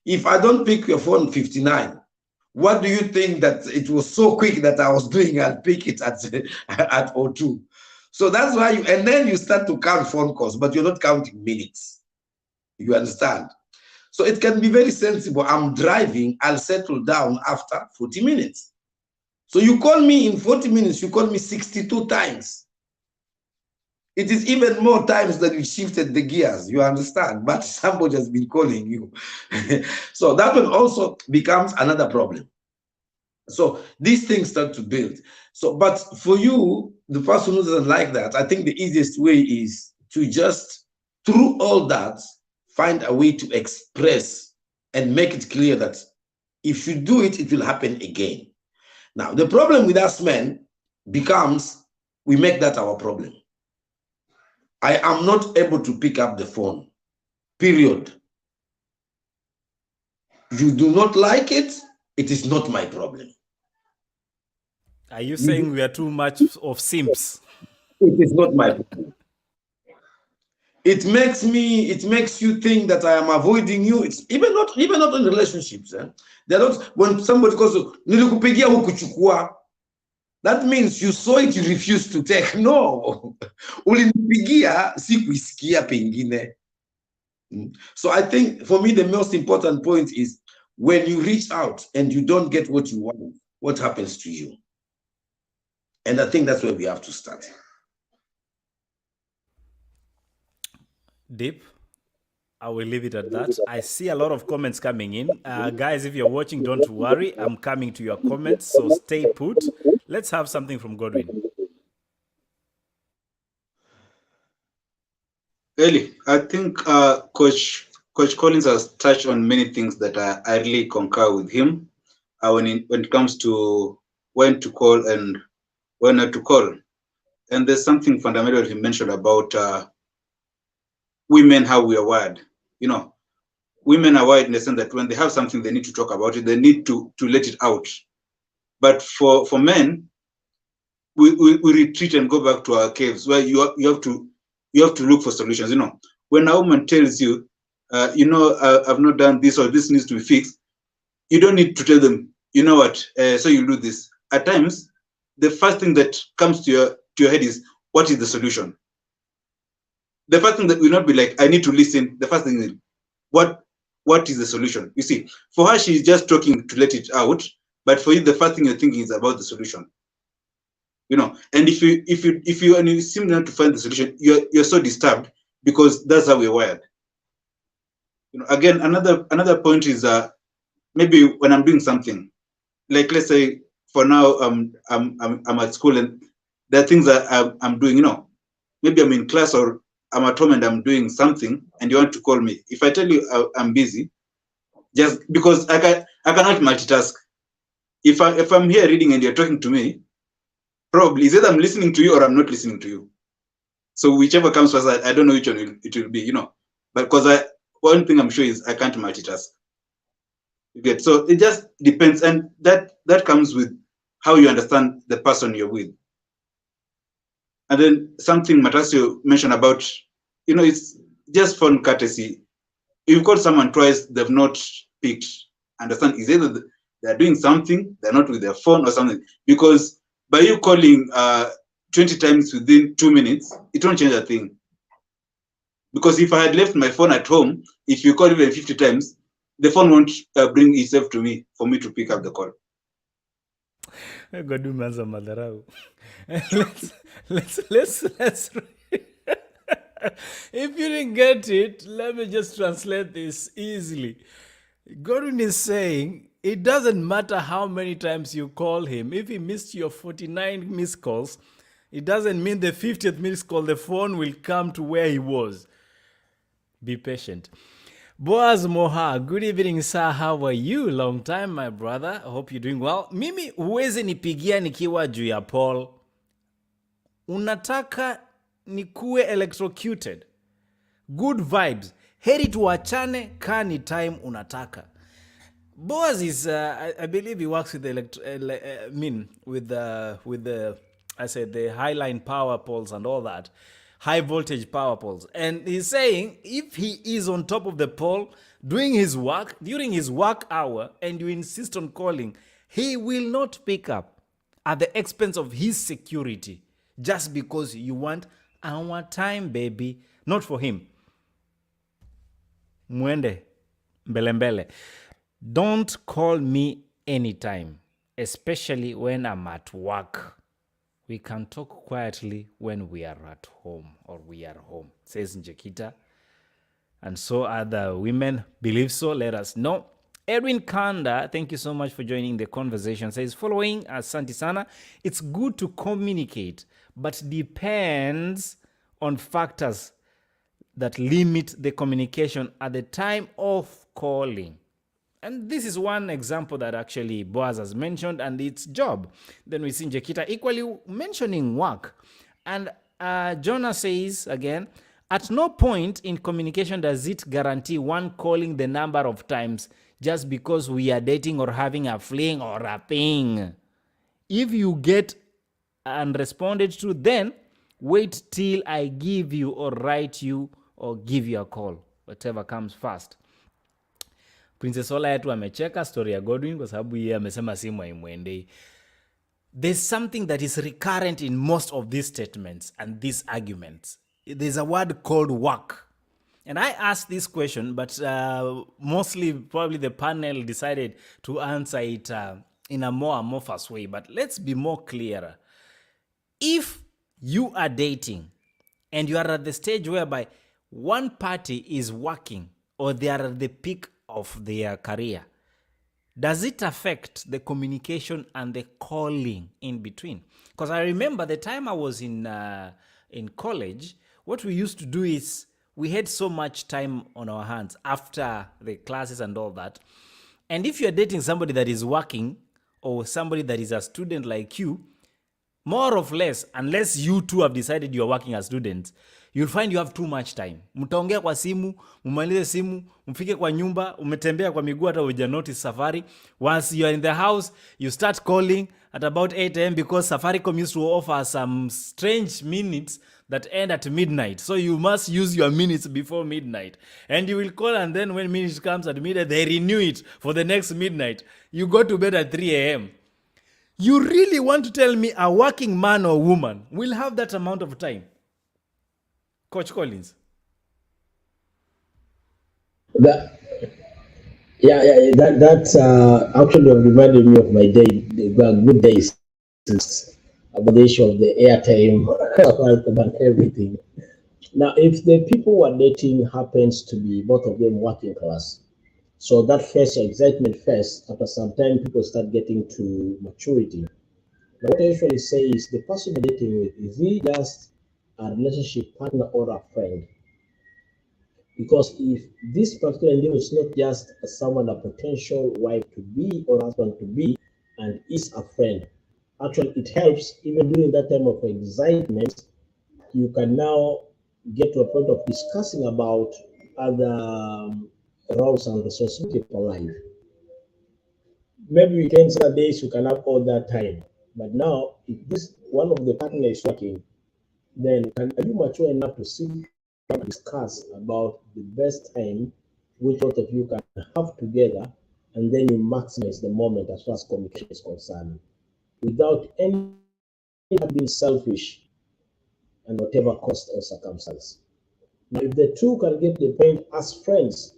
If I don't pick your phone 59, what do you think that it was so quick that I was doing? I'll pick it at 02. So that's why and then you start to count phone calls, but you're not counting minutes. You understand? So it can be very sensible. I'm driving, I'll settle down after 40 minutes. So you call me in 40 minutes, you call me 62 times. It is even more times that you shifted the gears, you understand? But somebody has been calling you. So that one also becomes another problem. So these things start to build. So, but for you, the person who doesn't like that, I think the easiest way is to just, through all that, find a way to express and make it clear that if you do it, it will happen again. Now, the problem with us men becomes, we make that our problem. I am not able to pick up the phone, period. You do not like it, it is not my problem. Are you saying we are too much of simps? It is not my problem. It makes you think that I am avoiding you. It's even not in relationships. They're not, when somebody goes, nilikupigia hukuchukua, that means you saw it, you refused to take. No. Ulinipigia sikuisikia pengine. So I think for me, the most important point is when you reach out and you don't get what you want, what happens to you? And I think that's where we have to start. Deep. I will leave it at that. I see a lot of comments coming in. Guys, if you're watching, don't worry. I'm coming to your comments, so stay put. Let's have something from Godwin. Really, I think Coach Collins has touched on many things that I really concur with him when it comes to when to call and when not to call. And there's something fundamental he mentioned about women, how we are wired. You know, women are wired in the sense that when they have something they need to talk about it, they need to let it out. But for men, we retreat and go back to our caves where you have to look for solutions. You know, when a woman tells you, I've not done this or this needs to be fixed, you don't need to tell them, you know what, so you do this. At times, the first thing that comes to your head is, what is the solution? The first thing that will not be like, I need to listen. The first thing is, what is the solution? You see, for her, she's just talking to let it out. But for you, the first thing you're thinking is about the solution. You know, and if you seem not to find the solution, you're so disturbed because that's how we're wired. You know, again, another point is maybe when I'm doing something, like let's say for now I'm at school and there are things that I'm doing. You know, maybe I'm in class or I'm at home and I'm doing something, and you want to call me. If I tell you I'm busy, just because I cannot multitask. If I'm here reading and you're talking to me, probably is either I'm listening to you or I'm not listening to you. So whichever comes first, I don't know which one it will be, you know. But because one thing I'm sure is I can't multitask. You get, so it just depends, and that comes with how you understand the person you're with. And then something Matasyo mentioned about, you know, it's just phone courtesy. If you call someone twice, they've not picked. Understand? Is either they're doing something, they're not with their phone or something. Because by you calling 20 times within 2 minutes, it won't change a thing. Because if I had left my phone at home, if you call even 50 times, the phone won't bring itself to me for me to pick up the call. Godwin manza madharau. Let's if you didn't get it, let me just translate this easily. Godwin is saying it doesn't matter how many times you call him. If he missed your 49 missed calls, it doesn't mean the 50th missed call, the phone will come to where he was. Be patient. Boaz Moha, good evening sir, how are you? Long time my brother, I hope you're doing well. Mimi huwezi nipigia nikiwa juu ya Paul. Unataka nikuwe electrocuted. Good vibes. Heri tuachane kani time unataka. Boaz is, I believe he works with the with the highline power poles and all that, high voltage power poles. And he's saying if he is on top of the pole doing his work during his work hour and you insist on calling, he will not pick up at the expense of his security just because you want our time, baby. Not for him. Mwende, mbele mbele. Don't call me anytime, especially when I'm at work. We can talk quietly when we are at home or we are home, says Njekita. And so other women believe so. Let us know. Edwin Kanda, thank you so much for joining the conversation, says, following Asante Sana, it's good to communicate, but depends on factors that limit the communication at the time of calling. And this is one example that actually Boaz has mentioned and its job. Then we see Njekita equally mentioning work. And Jonah says again, at no point in communication does it guarantee one calling the number of times just because we are dating or having a fling or a thing. If you get unresponded to, then wait till I give you or write you or give you a call, whatever comes first. Princess Ola yetu amecheka story ya Godwin kwa sababu yeye amesema simu haimwendei. There's something that is recurrent in most of these statements and these arguments. There's a word called work. And I asked this question, but mostly probably the panel decided to answer it in a more amorphous way. But let's be more clearer. If you are dating and you are at the stage whereby one party is working or they are at the peak of their career, does it affect the communication and the calling in between? Because I remember the time I was in college, what we used to do is we had so much time on our hands after the classes and all that. And if you're dating somebody that is working or somebody that is a student like you, more or less, unless you two have decided you're working as students, you'll find you have too much time. Mtaongea kwa simu, mumalize simu, mfike kwa nyumba, umetembea kwa miguu hata uja notice safari. Once you're in the house, you start calling at about 8 a.m. because Safaricom used to offer some strange minutes that end at midnight. So you must use your minutes before midnight. And you will call, and then when minutes comes at midnight, they renew it for the next midnight. You go to bed at 3 a.m. You really want to tell me a working man or woman will have that amount of time? Coach Collins. That that actually reminded me of my day, the good days, about the issue of the airtime and everything. Now, if the people who are dating happens to be both of them working class, so that first excitement first, after some time, people start getting to maturity. Now, what I usually say is the person you're dating with, is he just a relationship partner or a friend? Because if this particular individual is not just someone, a potential wife to be or husband to be, and is a friend, actually it helps even during that time of excitement. You can now get to a point of discussing about other roles and responsibility for life. Maybe weekends and days you can have all that time, but now if this one of the partners is working, then are you mature enough to sit and discuss about the best time which both of you can have together, and then you maximize the moment as far as communication is concerned, without any being selfish and whatever cost or circumstance. Now, if the two can get the point as friends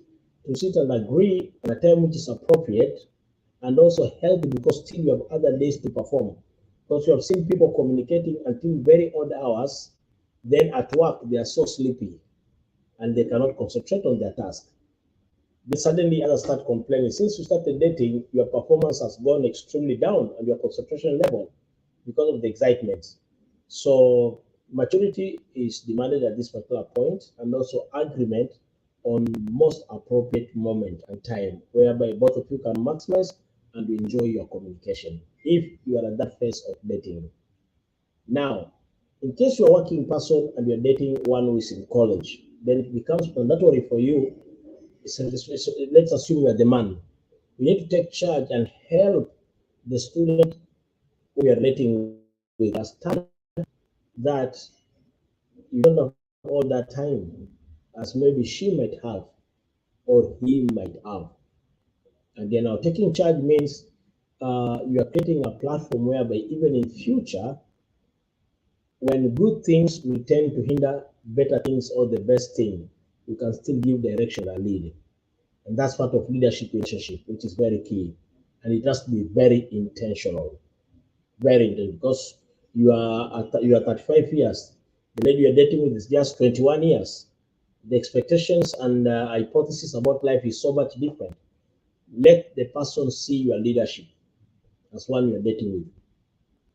to sit and agree on a time which is appropriate and also healthy, because still you have other days to perform. Because you have seen people communicating until very odd hours, then at work they are so sleepy and they cannot concentrate on their task. Then suddenly others start complaining. Since you started dating, your performance has gone extremely down and your concentration level because of the excitement. So maturity is demanded at this particular point, and also agreement on most appropriate moment and time, whereby both of you can maximize and enjoy your communication if you are at that phase of dating. Now, in case you're a working person and you're dating one who is in college, then it becomes mandatory for you. Let's assume you're the man. You need to take charge and help the student who you're dating with understand that you don't have all that time as maybe she might have or he might have. Again, now taking charge means you are creating a platform whereby even in future, when good things will tend to hinder better things or the best thing, you can still give direction and lead. And that's part of leadership relationship, which is very key. And it has to be very intentional. Very intentional. Because you are 35 years. The lady you're dating with is just 21 years. The expectations and hypothesis about life is so much different. Let the person see your leadership as one you're dating with.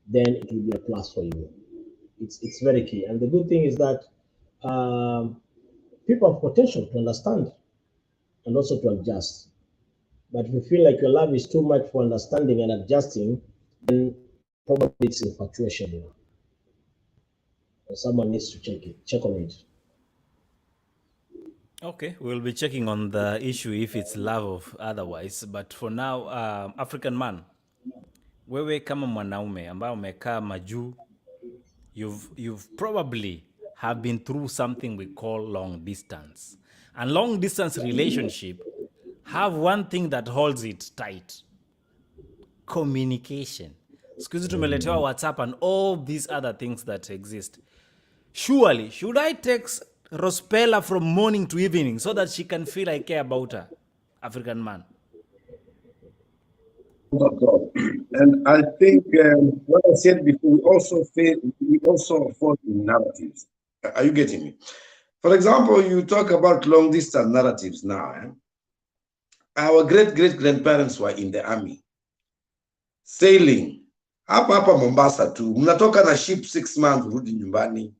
Then it will be a plus for you. It's very key. And the good thing is that people have potential to understand and also to adjust. But if you feel like your love is too much for understanding and adjusting, then probably it's infatuation. Someone needs to check on it. Okay, we'll be checking on the issue if it's love or otherwise. But for now, African man, wewe kama mwanaume ambao umekaa majuu, you've probably have been through something we call long distance. And long distance relationship have one thing that holds it tight: communication. Siku hizi tumeletewa WhatsApp and all these other things that exist. Surely, should I text Rospella from morning to evening so that she can feel I care about her, African man. Not at all. And I think what I said before, we also fall in narratives. Are you getting me? For example, you talk about long distance narratives now. Our great grandparents were in the army, sailing hapa Mombasa tu, mnatoka na ship 6 months rudi nyumbani.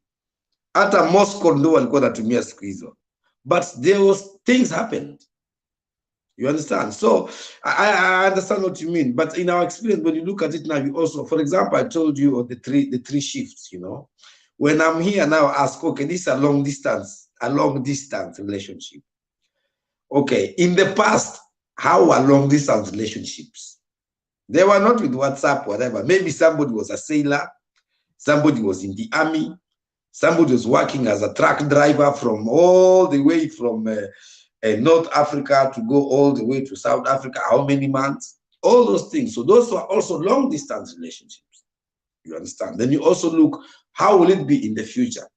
Hata Moscow ndo walikuwa natumia siku hizo, but there was things happened. You understand? So I understand what you mean, but in our experience, when you look at it now, you also, for example, I told you of the three shifts. You know, when I'm here now, ask, okay, this is a long distance relationship. Okay, in the past, how were long distance relationships? They were not with WhatsApp, whatever. Maybe somebody was a sailor, somebody was in the army, somebody was working as a truck driver from all the way from North Africa to go all the way to South Africa, how many months? All those things. So those were also long distance relationships. You understand? Then you also look, how will it be in the future?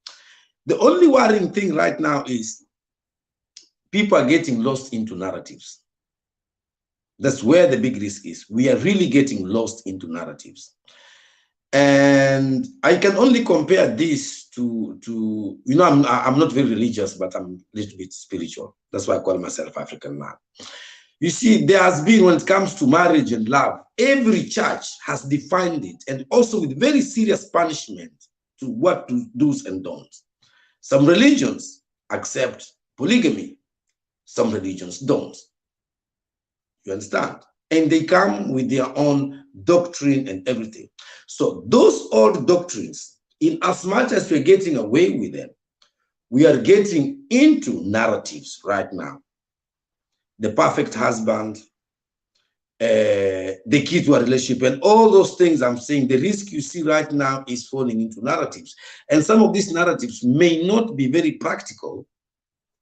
The only worrying thing right now is people are getting lost into narratives. That's where the big risk is. We are really getting lost into narratives. And I can only compare this to you know, I'm not very religious, but I'm a little bit spiritual. That's why I call myself African man. You see, there has been, when it comes to marriage and love, every church has defined it, and also with very serious punishment to what to do's and don'ts. Some religions accept polygamy, some religions don't. You understand? And they come with their own doctrine and everything. So those old doctrines, in as much as we're getting away with them, we are getting into narratives right now. The perfect husband, the key to a relationship, and all those things I'm saying, the risk you see right now is falling into narratives. And some of these narratives may not be very practical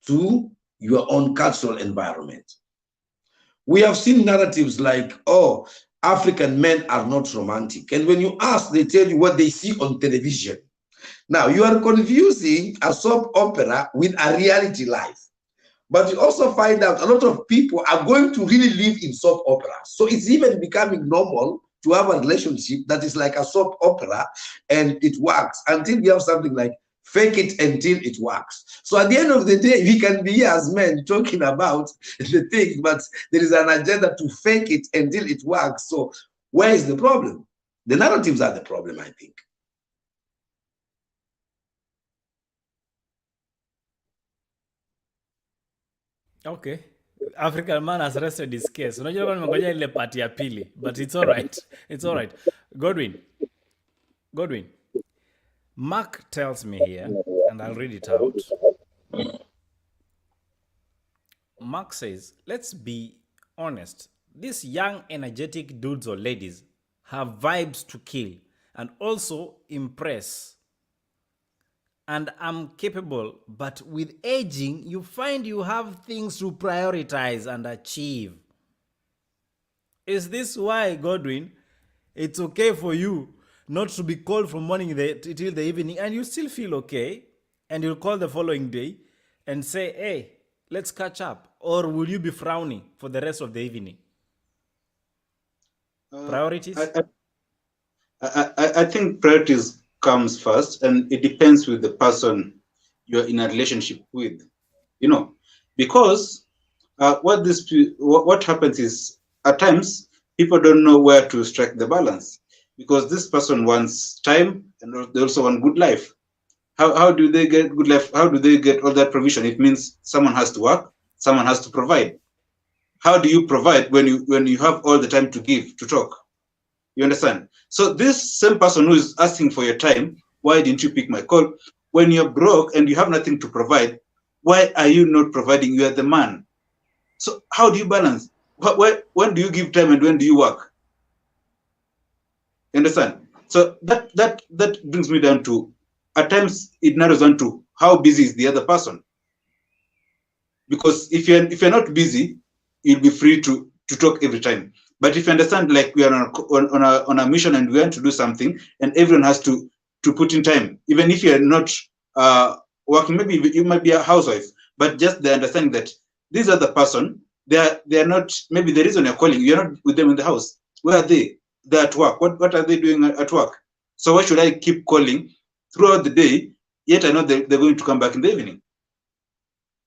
to your own cultural environment. We have seen narratives like, oh, African men are not romantic. And when you ask, they tell you what they see on television. Now, you are confusing a soap opera with a reality life. But you also find out a lot of people are going to really live in soap opera. So it's even becoming normal to have a relationship that is like a soap opera, and it works until we have something like fake it until it works. So at the end of the day, we can be here as men talking about the thing, but there is an agenda to fake it until it works. So where is the problem? The narratives are the problem, I think. Okay. African man has rested his case. Unajua kwa nimengoja ile part ya pili, but it's all right. It's all right. Godwin. Mark tells me here, and I'll read it out. Mark says, let's be honest. These young, energetic dudes or ladies have vibes to kill and also impress. And I'm capable, but with aging, you find you have things to prioritize and achieve. Is this why, Godwin, it's okay for you not to be called from morning till the evening and you still feel okay, and you'll call the following day and say, hey, let's catch up? Or will you be frowning for the rest of the evening? Priorities? I think priorities comes first, and it depends with the person you're in a relationship with, you know, because what happens is at times people don't know where to strike the balance, because this person wants time and they also want good life. How do they get good life? How do they get all that provision? It means someone has to work, someone has to provide. How do you provide when you have all the time to give, to talk? You understand? So this same person who is asking for your time, why didn't you pick my call? When you're broke and you have nothing to provide, why are you not providing? You are the man. So how do you balance? When do you give time and when do you work? You understand? So that brings me down to, at times it narrows down to how busy is the other person. Because if you're not busy, you'll be free to talk every time. But if you understand, like we are on a mission and we want to do something, and everyone has to put in time, even if you're not working, maybe you might be a housewife, but just the understanding that these are the person, they are not, maybe the reason you're calling, you're not with them in the house. Where are they? They're at work. What are they doing at work? So why should I keep calling throughout the day, yet I know they're going to come back in the evening?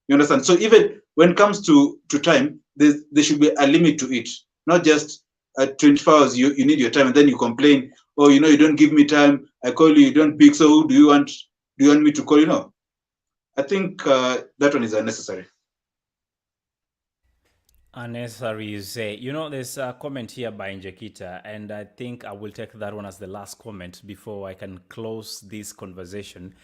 You understand? So even when it comes to time, there should be a limit to it, not just at 24 hours you need your time and then you complain, oh, you don't give me time, I call you, you don't pick, so who do you want me to call? I think that one is unnecessary. Unnecessary, you say. There's a comment here by Njakita, and I think I will take that one as the last comment before I can close this conversation.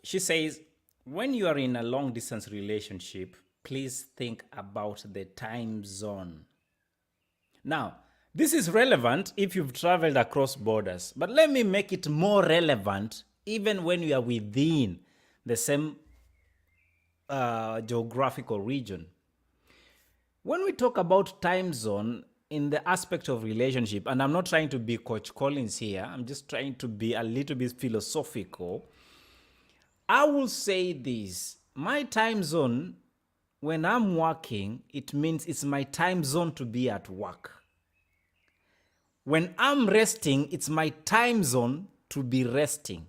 She says, when you are in a long distance relationship, please think about the time zone. Now, this is relevant if you've traveled across borders, but let me make it more relevant even when you are within the same geographical region. When we talk about time zone in the aspect of relationship, and I'm not trying to be Coach Collins here, I'm just trying to be a little bit philosophical, I will say this. My time zone, when I'm working, it means it's my time zone to be at work. When I'm resting, it's my time zone to be resting.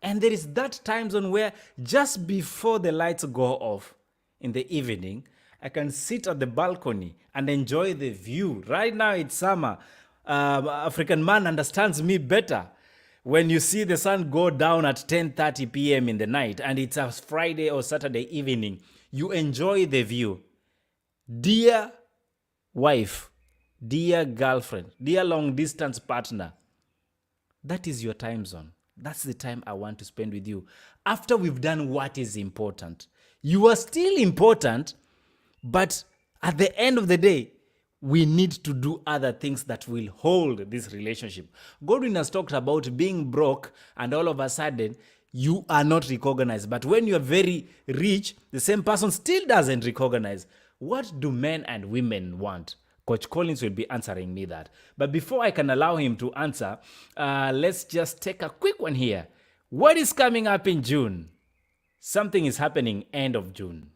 And there is that time zone where just before the lights go off in the evening, I can sit at the balcony and enjoy the view. Right now it's summer. African man understands me better. When you see the sun go down at 10:30 p.m. in the night and it's a Friday or Saturday evening, you enjoy the view. Dear wife, dear girlfriend, dear long distance partner, that is your time zone. That's the time I want to spend with you. After we've done what is important, you are still important, but at the end of the day, we need to do other things that will hold this relationship. Godwin has talked about being broke and all of a sudden you are not recognized. But when you are very rich, the same person still doesn't recognize. What do men and women want? Coach Collins will be answering me that. But before I can allow him to answer, let's just take a quick one here. What is coming up in June? Something is happening end of June.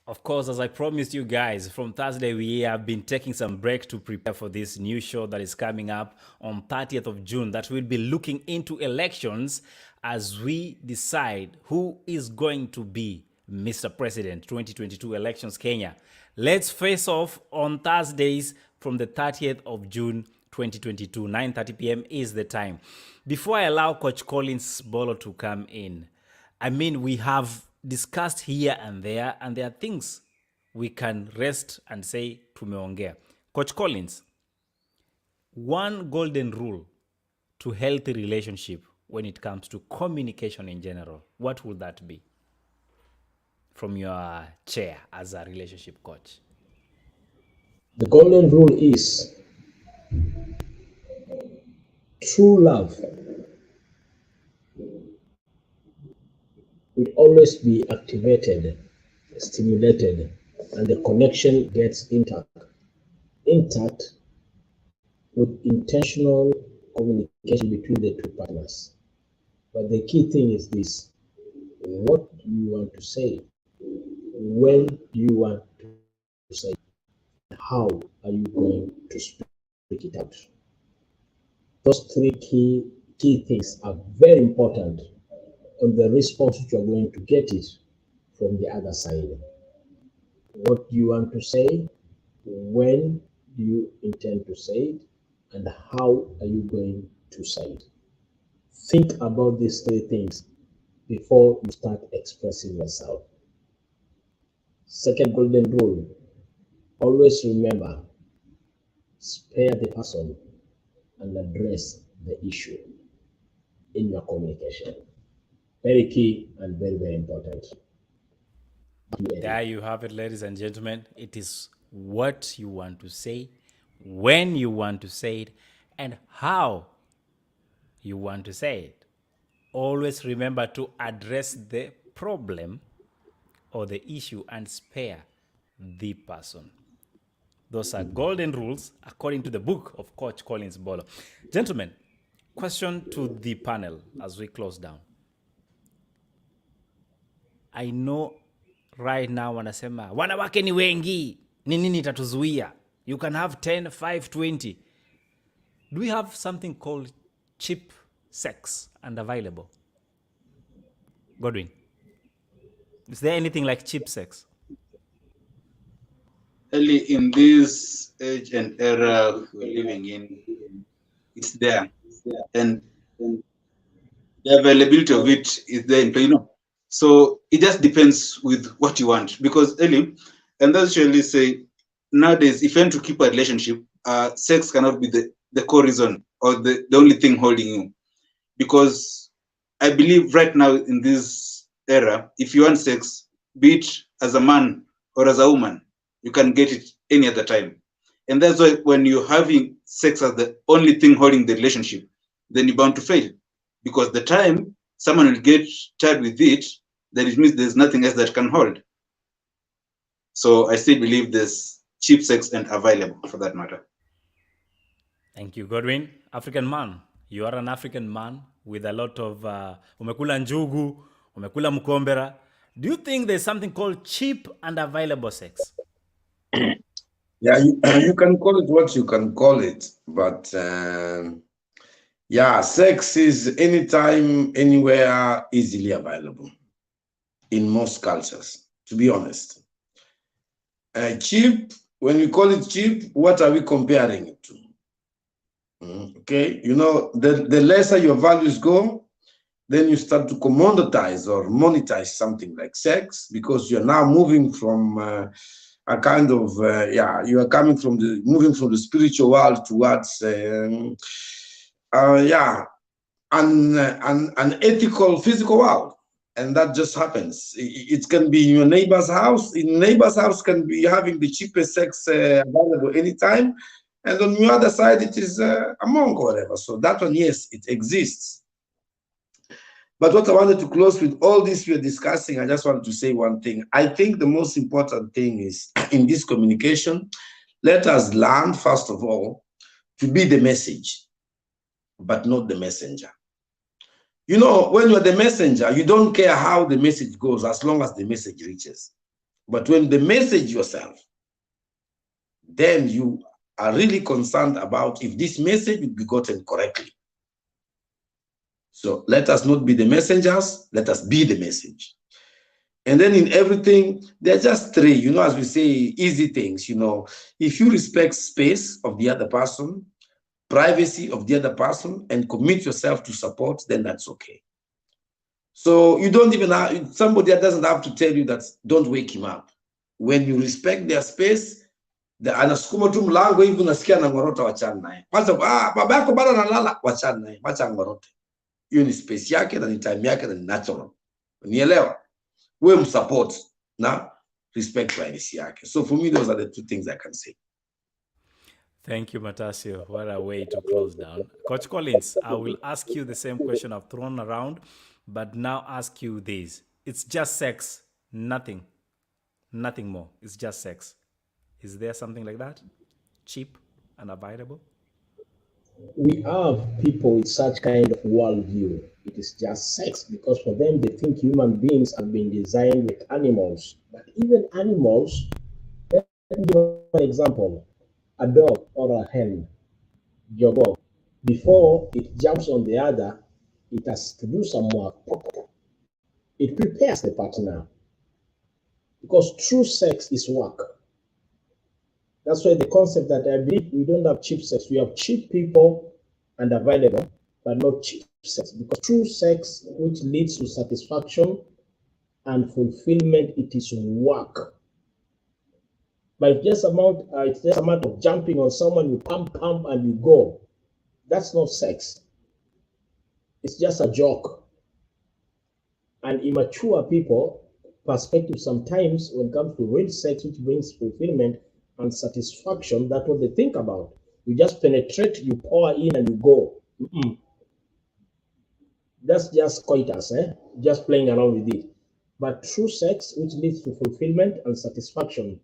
Of course, as I promised you guys, from Thursday, we have been taking some break to prepare for this new show that is coming up on 30th of June that will be looking into elections as we decide who is going to be Mr. President 2022 elections Kenya. Let's face off on Thursdays from the 30th of June 2022. 9:30 p.m. is the time. Before I allow Coach Collins Bolo to come in, we have discussed here and there are things we can rest and say tumeongea. Coach Collins, one golden rule to healthy relationship when it comes to communication in general, what would that be from your chair as a relationship coach? The golden rule is true love will always be activated, stimulated, and the connection gets intact. Intact with intentional communication between the two partners. But the key thing is this: what do you want to say? When do you want to say? How are you going to speak it out? Those three key things are very important on the response that you're going to get it from the other side. What do you want to say? When do you intend to say it? And how are you going to say it? Think about these three things before you start expressing yourself. Second golden rule, always remember spare the person and address the issue in your communication. Very key and very, very important. There you have it, ladies and gentlemen. It is what you want to say, when you want to say it, and how you want to say it. Always remember to address the problem or the issue and spare the person. Those are golden rules according to the book of Coach Collins Bolo. Gentlemen, question to the panel as we close down. I know right now wanasema wanawake ni wengi, ni nini itatuzuia? You can have 10, 5, 20. Do we have something called cheap sex and available? Godwin, is there anything like cheap sex? Early in this age and era we're living in, it's there. And the availability of it is there in play, So it just depends with what you want. Because early, and that's usually say nowadays, if you want to keep a relationship, sex cannot be the core reason or the only thing holding you. Because I believe right now in this era, if you want sex, be it as a man or as a woman, you can get it any other time. And that's why when you're having sex as the only thing holding the relationship, then you're bound to fail. Because the time someone will get tired with it, then it means there's nothing else that can hold. So I still believe there's cheap sex and available for that matter. Thank you, Godwin. African man. You are an African man with a lot of umekula njugu, umekula mkombera. Do you think there's something called cheap and available sex? Yeah, you can call it what you can call it, but yeah, sex is anytime, anywhere, easily available in most cultures, to be honest. Cheap, when we call it cheap, what are we comparing it to? Okay, the lesser your values go, then you start to commoditize or monetize something like sex, because you're now moving from a kind of, you are moving from the spiritual world towards, an ethical physical world. And that just happens. It can be in your neighbor's house. In neighbor's house can be having the cheapest sex available anytime. And on the other side, it is a monk or whatever. So that one, yes, it exists. But what I wanted to close with all this we're discussing, I just wanted to say one thing. I think the most important thing is in this communication, let us learn, first of all, to be the message, but not the messenger. When you're the messenger, you don't care how the message goes as long as the message reaches. But when the message yourself, then you are really concerned about if this message will be gotten correctly. So let us not be the messengers, let us be the message. And then in everything, there are just three, as we say, easy things. If you respect space of the other person, privacy of the other person, and commit yourself to support, then that's okay. So you don't even have, somebody doesn't have to tell you that don't wake him up. When you respect their space, anasukuma tu mlango hivi unasikia anangorota, wachana naye. Kwanza baba yako bado analala, wachana naye, wacha angorote. Hiyo ni space yake na ni time yake na ni natural. Unielewa? Wewe msupport na respect privacy yake. So for me, those are the two things I can say. Thank you, Matasyo. What a way to close down. Coach Collins, I will ask you the same question I've thrown around, but now ask you this. It's just sex, nothing more. It's just sex. Is there something like that? Cheap and available? We have people with such kind of worldview. It is just sex, because for them, they think human beings have been designed with animals. But even animals, let me give an example. A dog or a hen, jogo, before it jumps on the other, it has to do some work. It prepares the partner, because true sex is work. That's why the concept that I believe we don't have cheap sex. We have cheap people and available, but not cheap sex. Because true sex, which leads to satisfaction and fulfillment, it is work. But it's just a matter of jumping on someone, you pump, and you go. That's not sex. It's just a joke. And immature people perspective sometimes when it comes to real sex, which brings fulfillment and satisfaction, that's what they think about. You just penetrate, you pour in, and you go. That's just coitus, just playing around with it. But true sex, which leads to fulfillment and satisfaction,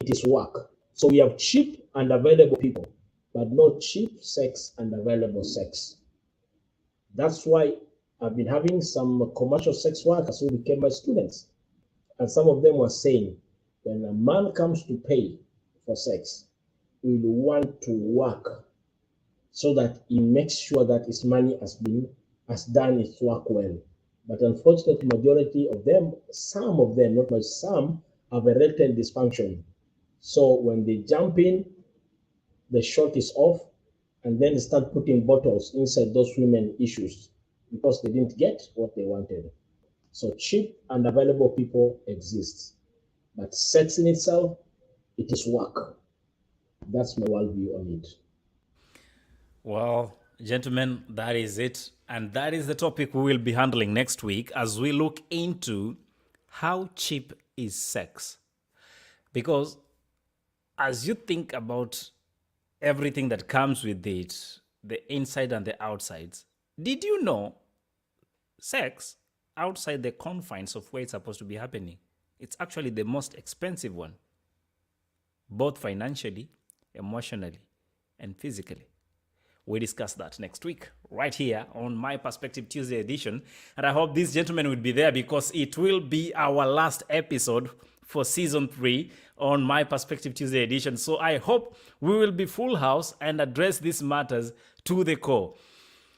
it is work. So we have cheap and available people, but not cheap sex and available sex. That's why I've been having some commercial sex workers who became my students. And some of them were saying, when a man comes to pay for sex, he will want to work so that he makes sure that his money has done its work well. But unfortunately, majority of them, some of them, not much, some have erectile dysfunction. So when they jump in, the shot is off, and then start putting bottles inside those women issues because they didn't get what they wanted. So cheap and available people exist, but sex in itself, it is work. That's my worldview on it. Well, gentlemen, that is it. And that is the topic we will be handling next week as we look into how cheap is sex. Because as you think about everything that comes with it, the inside and the outsides, did you know sex outside the confines of where it's supposed to be happening, it's actually the most expensive one, both financially, emotionally, and physically? We discuss that next week, right here on My Perspective Tuesday edition. And I hope these gentlemen will be there because it will be our last episode for season 3 on My Perspective Tuesday edition. So I hope we will be full house and address these matters to the core.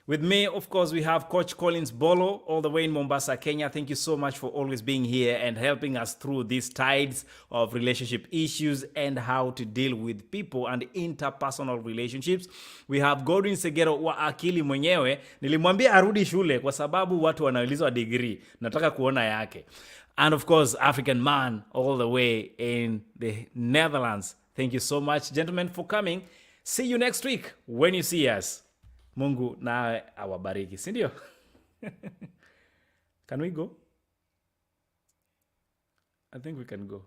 With me, of course, we have Coach Collins Bolo, all the way in Mombasa, Kenya. Thank you so much for always being here and helping us through these tides of relationship issues and how to deal with people and interpersonal relationships. We have Godwin Segero wa akili mwenyewe. Nilimwambia arudi shule kwa sababu watu wanaulizwa degree. Nataka kuona yake. And of course, African man all the way in the Netherlands. Thank you so much, gentlemen, for coming. See you next week when you see us. Mungu nawe awabariki, si ndio? Can we go? I think we can go.